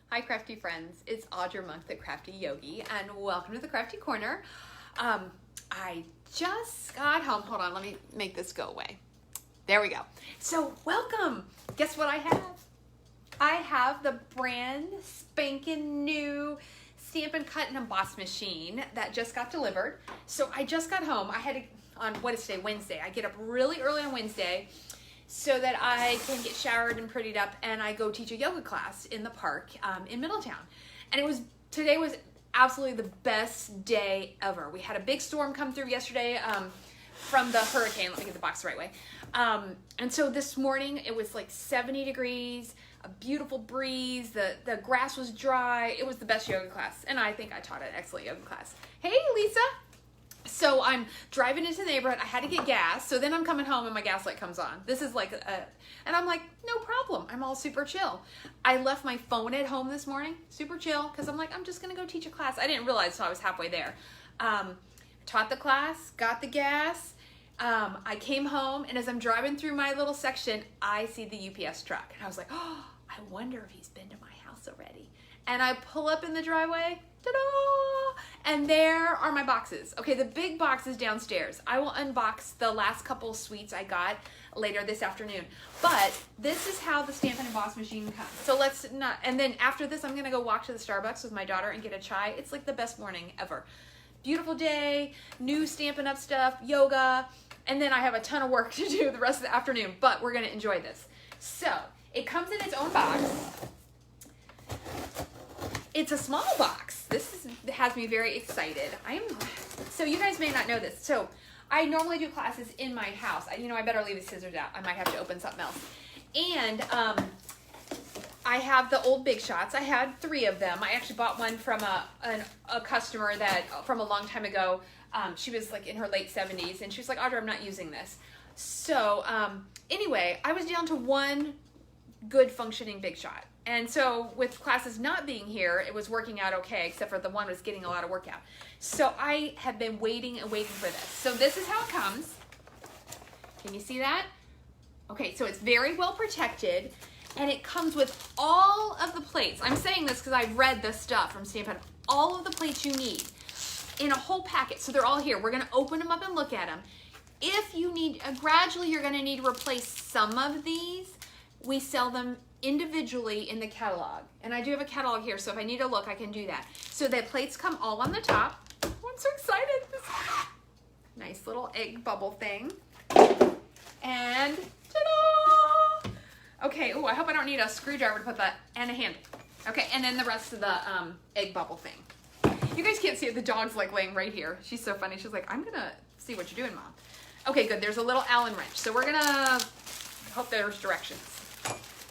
Hi crafty friends, it's Audra Monk, the Crafty Yogi, and welcome to the Crafty Corner. I just got home. Hold on, let me make this go away. There we go. So welcome. Guess what I have? I have the brand spanking new Stampin' Cut and Emboss machine that just got delivered. So I just got home. I had to, on what is today? Wednesday. I get up really early on Wednesday so that I can get showered and prettied up, and I go teach a yoga class in the park in Middletown. And today was absolutely the best day ever. We had a big storm come through yesterday from the hurricane. Let me get the box the right way. And so this morning it was like 70 degrees, a beautiful breeze, the grass was dry. It was the best yoga class, and I think I taught an excellent yoga class. Hey Lisa! So I'm driving into the neighborhood. I had to get gas. So then I'm coming home and my gas light comes on. This is like, and I'm like, no problem. I'm all super chill. I left my phone at home this morning, super chill, because I'm like, I'm just going to go teach a class. I didn't realize until I was halfway there. Taught the class, got the gas. I came home, and as I'm driving through my little section, I see the UPS truck. And I was like, oh, I wonder if he's been to my house already. And I pull up in the driveway, ta-da! And there are my boxes. Okay, the big box is downstairs. I will unbox the last couple sweets I got later this afternoon. But this is how the Stampin' Emboss machine comes. So let's not, and then after this, I'm gonna go walk to the Starbucks with my daughter and get a chai. It's like the best morning ever. Beautiful day, new Stampin' Up stuff, yoga, and then I have a ton of work to do the rest of the afternoon, but we're gonna enjoy this. So, it comes in its own box. It's a small box. This has me very excited. So you guys may not know this. So I normally do classes in my house. I better leave the scissors out. I might have to open something else. And I have the old Big Shots. I had 3 of them. I actually bought one from a customer from a long time ago. She was like in her late 70s, and she was like, Audra, I'm not using this. So anyway, I was down to one good functioning Big Shot. And so with classes not being here, it was working out okay, except for the one was getting a lot of work out. So I have been waiting and waiting for this. So this is how it comes. Can you see that? Okay, so it's very well protected, and it comes with all of the plates. I'm saying this because I've read this stuff from Stampin'. All of the plates you need in a whole packet. So they're all here. We're gonna open them up and look at them. If you need, gradually you're gonna need to replace some of these. We sell them individually in the catalog, and I do have a catalog here, so if I need to look, I can do that. So the plates come all on the top. Oh, I'm so excited. This nice little egg bubble thing, and ta-da! Okay, oh, I hope I don't need a screwdriver to put that, and a handle. Okay, and then the rest of the egg bubble thing. You guys can't see it, the dog's like laying right here. She's so funny. She's like, I'm gonna see what you're doing, Mom. Okay, good, there's a little Allen wrench, so we're gonna hope there's directions.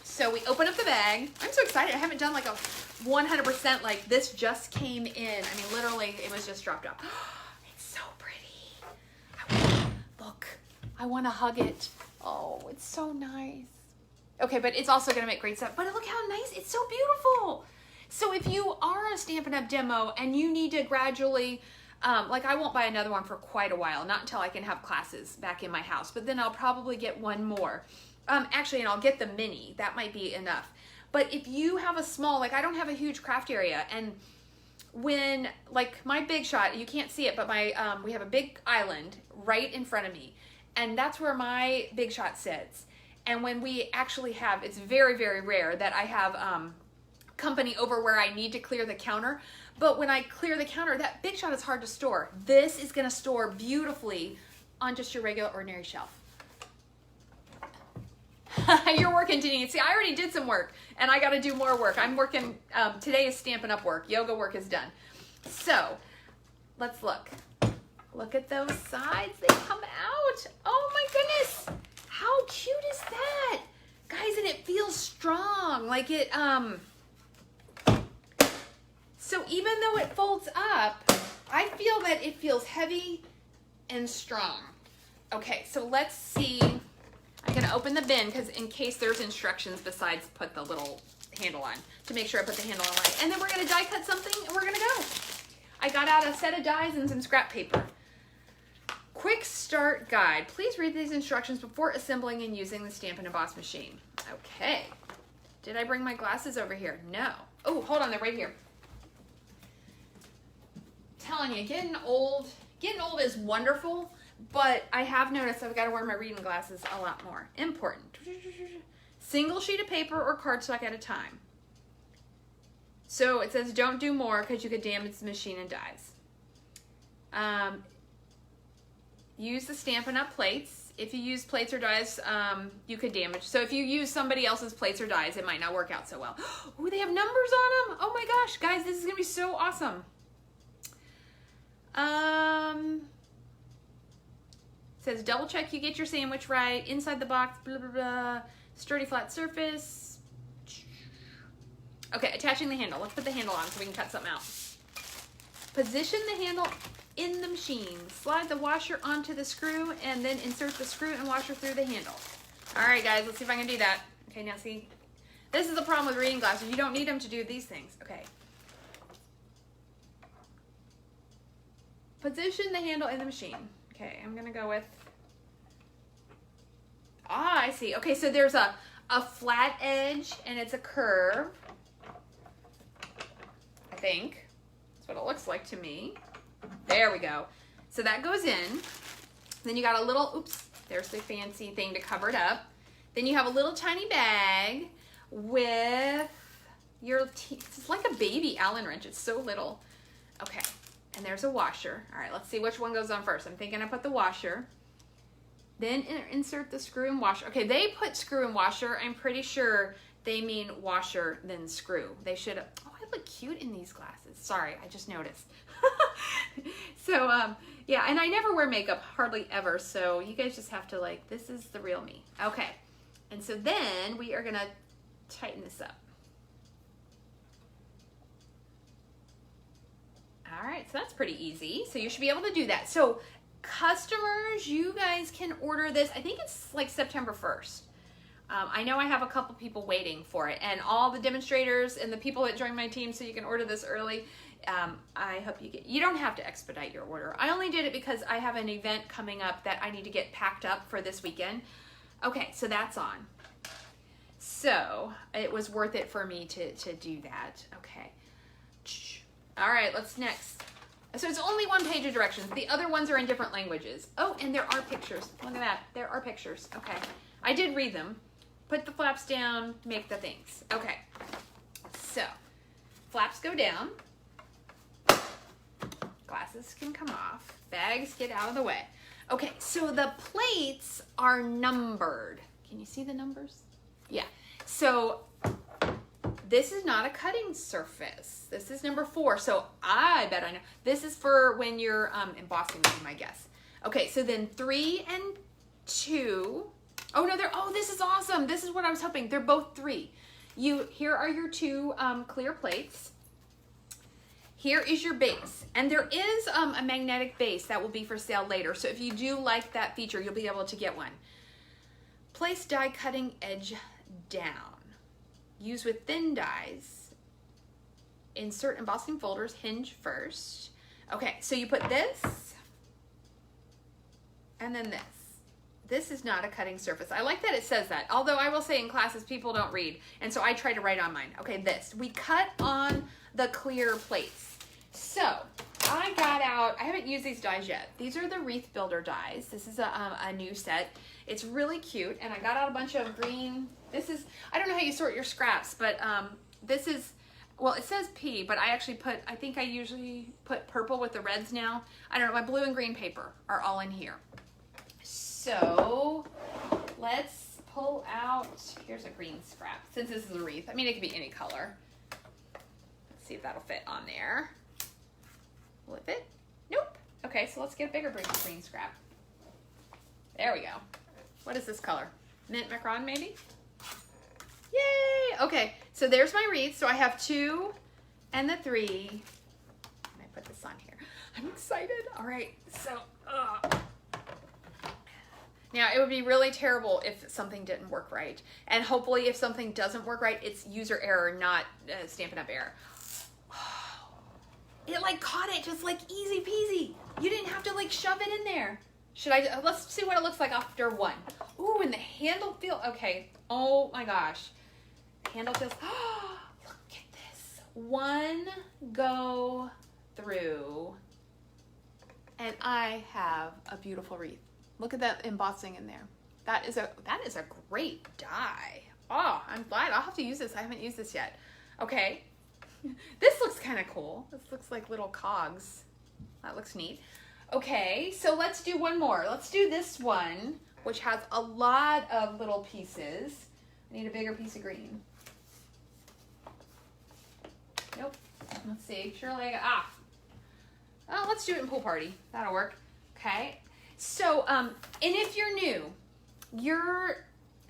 So we open up the bag. I'm so excited. I haven't done like a 100% like this just came in. I mean, literally, it was just dropped off. It's so pretty. Look, I want to hug it. Oh, it's so nice. Okay, but it's also going to make great stuff. But look how nice. It's so beautiful. So if you are a Stampin' Up! Demo and you need to gradually, like I won't buy another one for quite a while, not until I can have classes back in my house, but then I'll probably get one more. Actually, and I'll get the mini. That might be enough. But if you have a small, like I don't have a huge craft area, and when, like my Big Shot, you can't see it, but my we have a big island right in front of me, and that's where my Big Shot sits. And when we actually have, it's very, very rare that I have company over where I need to clear the counter, but when I clear the counter, that Big Shot is hard to store. This is going to store beautifully on just your regular ordinary shelf. You're working, Denise. See, I already did some work, and I got to do more work. I'm working, today is Stampin' Up work. Yoga work is done. So, let's look. Look at those sides. They come out. Oh my goodness. How cute is that? Guys, and it feels strong. Like it, so even though it folds up, I feel that it feels heavy and strong. Okay, so let's see. I'm gonna open the bin because in case there's instructions besides put the little handle on to make sure I put the handle on right. And then we're gonna die cut something and we're gonna go. I got out a set of dies and some scrap paper. Quick start guide. Please read these instructions before assembling and using the Stampin' Emboss machine. Okay. Did I bring my glasses over here? No. Oh, hold on, they're right here. Telling you, getting old is wonderful, but I have noticed I've got to wear my reading glasses a lot more. Important. Single sheet of paper or cardstock at a time. So it says don't do more because you could damage the machine and dies. Use the Stampin' Up! Plates. If you use plates or dies, you could damage. So if you use somebody else's plates or dies, it might not work out so well. Oh, they have numbers on them. Oh my gosh, guys, this is going to be so awesome. Says double check you get your sandwich right. Inside the box, blah, blah, blah. Sturdy flat surface. Okay, attaching the handle. Let's put the handle on so we can cut something out. Position the handle in the machine. Slide the washer onto the screw and then insert the screw and washer through the handle. All right, guys, let's see if I can do that. Okay, now see, this is the problem with reading glasses. You don't need them to do these things. Okay. Position the handle in the machine. Okay, I'm gonna go with, I see. Okay, so there's a flat edge and it's a curve. I think. That's what it looks like to me. There we go. So that goes in. Then you got a little, oops, there's the fancy thing to cover it up. Then you have a little tiny bag with your, it's like a baby Allen wrench. It's so little. Okay. And there's a washer. All right, let's see which one goes on first. I'm thinking I put the washer. Then insert the screw and washer. Okay, they put screw and washer. I'm pretty sure they mean washer then screw. They should have, oh, I look cute in these glasses. Sorry, I just noticed. So, yeah, and I never wear makeup, hardly ever. So you guys just have to like, this is the real me. Okay, and so then we are gonna tighten this up. All right, so that's pretty easy. So you should be able to do that. So customers, you guys can order this. I think it's like September 1st. I know I have a couple people waiting for it, and all the demonstrators and the people that join my team, so you can order this early. I hope you don't have to expedite your order. I only did it because I have an event coming up that I need to get packed up for this weekend. Okay, so that's on. So it was worth it for me to do that. Okay. All right, let's next. So it's only one page of directions. The other ones are in different languages. Oh, and there are pictures. Look at that. There are pictures. Okay. I did read them. Put the flaps down, make the things. Okay. So, flaps go down. Glasses can come off. Bags get out of the way. Okay, so the plates are numbered. Can you see the numbers? Yeah. So, this is not a cutting surface. This is number 4. So I bet I know. This is for when you're embossing them, I guess. Okay, so then 3 and 2. Oh no, this is awesome. This is what I was hoping. They're both 3. Here are your 2 clear plates. Here is your base. And there is a magnetic base that will be for sale later. So if you do like that feature, you'll be able to get one. Place die cutting edge down. Use with thin dies. Insert embossing folders, hinge first. Okay, so you put this and then this. This is not a cutting surface. I like that it says that. Although I will say in classes, people don't read. And so I try to write on mine. Okay, this. We cut on the clear plates. So I got out, I haven't used these dies yet. These are the Wreath Builder dies. This is a new set. It's really cute. And I got out a bunch of green. This is, I don't know how you sort your scraps, but this is, well, it says P, but I actually put, I think I usually put purple with the reds now. I don't know, my blue and green paper are all in here. So let's pull out, here's a green scrap, since this is a wreath. I mean, it could be any color. Let's see if that'll fit on there. Will it fit? Nope. Okay, so let's get a bigger green scrap. There we go. What is this color? Mint Macaron, maybe? Yay! Okay, so there's my wreath. So I have 2 and the 3. Let me put this on here. I'm excited. All right, so now it would be really terrible if something didn't work right. And hopefully if something doesn't work right, it's user error, not Stampin' Up! Error. It like caught it just like easy peasy. You didn't have to like shove it in there. Let's see what it looks like after 1. Ooh, and the handle feel, okay. Oh my gosh. handle feels, look at this. One go through and I have a beautiful wreath. Look at that embossing in there. That is a great die. Oh, I'm glad. I'll have to use this. I haven't used this yet. Okay. This looks kind of cool. This looks like little cogs. That looks neat. Okay, so let's do one more. Let's do this one, which has a lot of little pieces. I need a bigger piece of green. Nope. Let's see. Surely oh, let's do it in Pool Party. That'll work. Okay. So, and if you're new,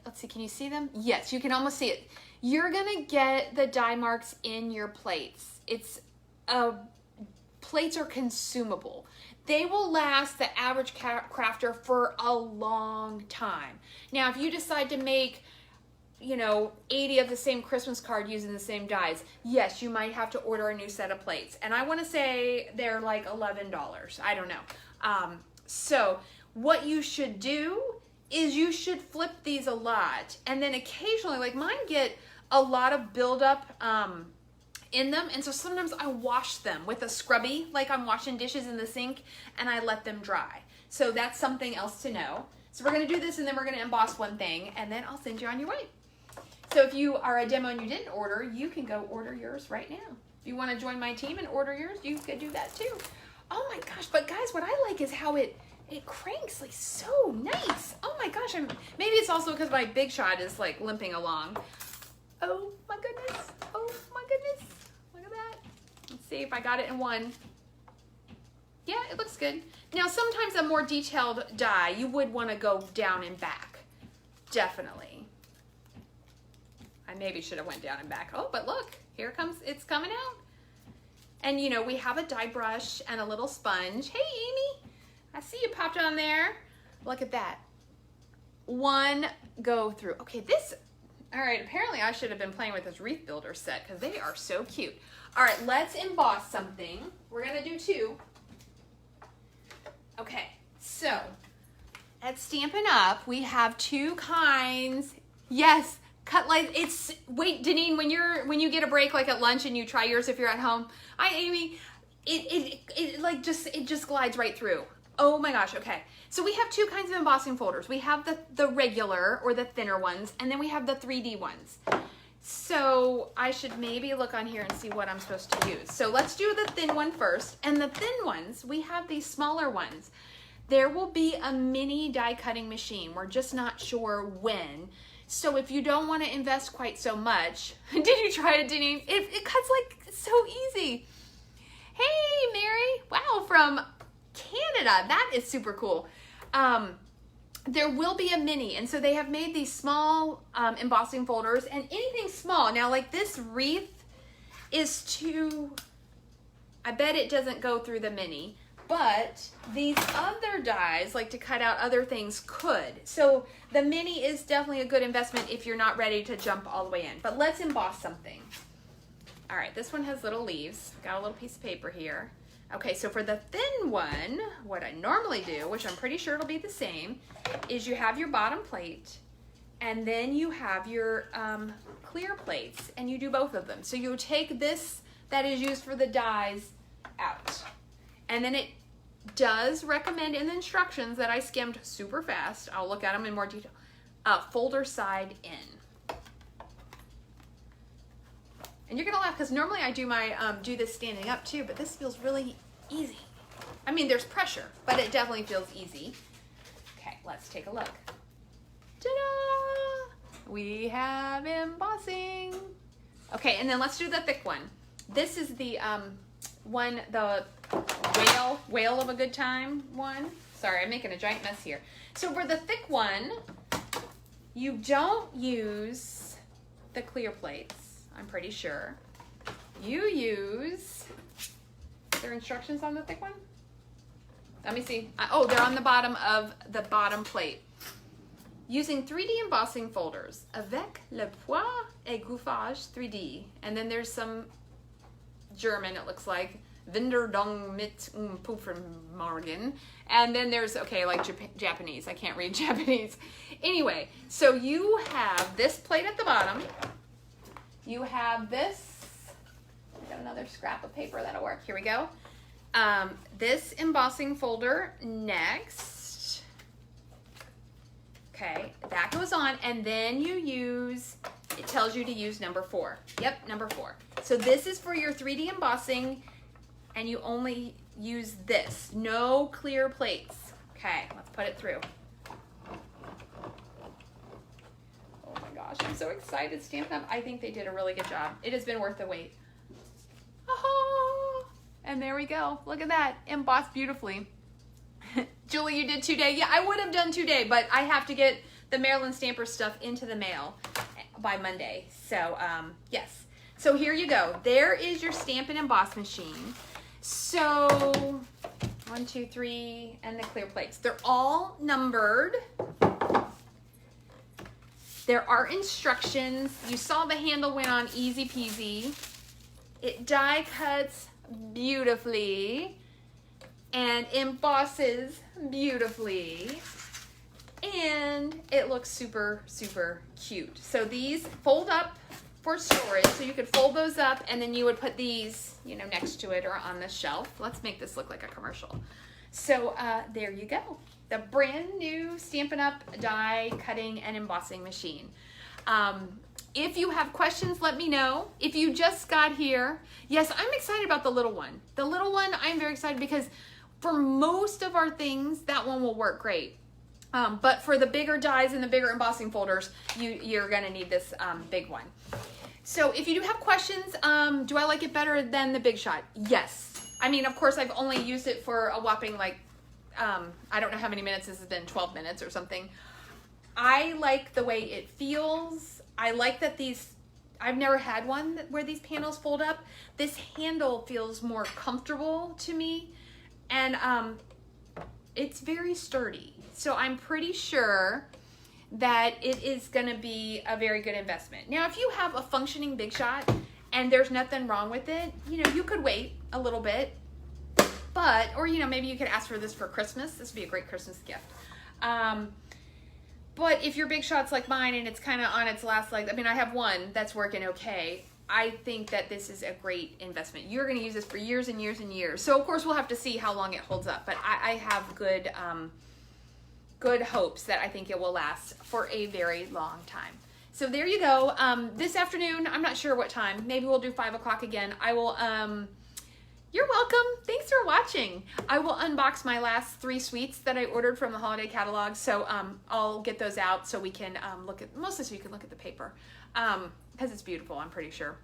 let's see, can you see them? Yes, you can almost see it. You're gonna get the die marks in your plates. Plates are consumable. They will last the average crafter for a long time. Now, if you decide to make, 80 of the same Christmas card using the same dies, yes, you might have to order a new set of plates. And I want to say they're like $11. I don't know. So what you should do is you should flip these a lot. And then occasionally, like mine get a lot of buildup in them. And so sometimes I wash them with a scrubby, like I'm washing dishes in the sink, and I let them dry. So that's something else to know. So we're going to do this, and then we're going to emboss one thing, and then I'll send you on your way. So if you are a demo and you didn't order, you can go order yours right now. If you want to join my team and order yours, you can do that too. Oh my gosh, but guys, what I like is how it cranks like so nice. Oh my gosh, maybe it's also because my Big Shot is like limping along. Oh my goodness, oh my goodness. Look at that. Let's see if I got it in one. Yeah, it looks good. Now, sometimes a more detailed die, you would want to go down and back. Definitely. I maybe should have went down and back. Oh, but look, here it comes. It's coming out. And, we have a die brush and a little sponge. Hey, Amy, I see you popped on there. Look at that. One go through. Okay, all right, apparently I should have been playing with this Wreath Builder set because they are so cute. All right, let's emboss something. We're going to do two. Okay, so at Stampin' Up, we have two kinds. Yes, cut like wait, Deneen, when you get a break like at lunch and you try yours if you're at home. Hi, Amy. It just glides right through. Oh my gosh, okay. So we have two kinds of embossing folders. We have the regular or the thinner ones, and then we have the 3D ones. So I should maybe look on here and see what I'm supposed to use. So let's do the thin one first. And the thin ones, we have these smaller ones. There will be a mini die cutting machine. We're just not sure when. So if you don't want to invest quite so much, did you try it, Denise? It cuts like so easy. Hey, Mary. Wow, from Canada. That is super cool. There will be a mini, and so they have made these small embossing folders, and anything small. Now, like this wreath is I bet it doesn't go through the mini, but these other dies, like to cut out other things, could. So the mini is definitely a good investment if you're not ready to jump all the way in. But let's emboss something. All right, this one has little leaves. Got a little piece of paper here. Okay, so for the thin one, what I normally do, which I'm pretty sure it'll be the same, is you have your bottom plate, and then you have your clear plates, and you do both of them. So you take this that is used for the dies out. And then it does recommend in the instructions that I skimmed super fast, I'll look at them in more detail, folder side in. And you're gonna laugh because normally I do this standing up too, but this feels really easy. I mean, there's pressure, but it definitely feels easy. Okay, let's take a look. Ta-da! We have embossing. Okay, and then let's do the thick one. This is the the whale of a good time one. Sorry, I'm making a giant mess here. So for the thick one, you don't use the clear plates. I'm pretty sure. You use, there instructions on the thick one? Let me see. Oh, they're on the bottom of the bottom plate. Using 3D embossing folders, avec le poids et gouffage 3D. And then there's some German, it looks like, Winderdong mit Puffermorgen. And then there's, okay, like Japanese. I can't read Japanese. Anyway, so you have this plate at the bottom. You have this. I got another scrap of paper that'll work. Here we go. This embossing folder next. Okay, that goes on, and then you use, it tells you to use number 4. Yep, number 4. So this is for your 3D embossing, and you only use this. No clear plates. Okay, let's put it through. Oh my gosh, I'm so excited. Stampin' Up, I think they did a really good job. It has been worth the wait. Oh, and there we go. Look at that, embossed beautifully. Julie, you did 2-day. Yeah, I would have done 2-day, but I have to get the Maryland Stamper stuff into the mail by Monday. So, yes. So here you go. There is your Stampin' Emboss machine. So, 1, 2, 3, and the clear plates. They're all numbered. There are instructions. You saw the handle went on easy peasy. It die cuts beautifully and embosses beautifully, and it looks super, super cute. So these fold up for storage, so you could fold those up, and then you would put these, you know, next to it or on the shelf. Let's make this look like a commercial. So there you go. The brand new Stampin' Up! Die cutting and embossing machine. If you have questions, let me know. If you just got here, yes, I'm excited about the little one. The little one, I'm very excited because for most of our things, that one will work great. But for the bigger dies and the bigger embossing folders, you're gonna need this big one. So if you do have questions, do I like it better than the Big Shot? Yes. I mean, of course, I've only used it for a whopping, like, I don't know how many minutes this has been, 12 minutes or something. I like the way it feels. I like that these, I've never had one where these panels fold up. This handle feels more comfortable to me, and it's very sturdy. So I'm pretty sure that it is gonna be a very good investment. Now, if you have a functioning Big Shot and there's nothing wrong with it, you know, you could wait a little bit, but, or, you know, maybe you could ask for this for Christmas. This would be a great Christmas gift. But if your Big Shot's like mine and it's kind of on its last leg, I mean, I have one that's working okay. I think that this is a great investment. You're going to use this for years and years and years. So, of course, we'll have to see how long it holds up. But I have good, good hopes that I think it will last for a very long time. So there you go. This afternoon, I'm not sure what time. Maybe we'll do 5 o'clock again. I will... You're welcome. Thanks for watching. I will unbox my last 3 sweets that I ordered from the holiday catalog. So I'll get those out so we can look at, mostly so you can look at the paper, because it's beautiful, I'm pretty sure.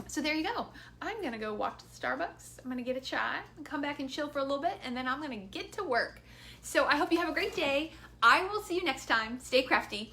So there you go. I'm gonna go walk to the Starbucks. I'm gonna get a chai and come back and chill for a little bit, and then I'm gonna get to work. So I hope you have a great day. I will see you next time. Stay crafty.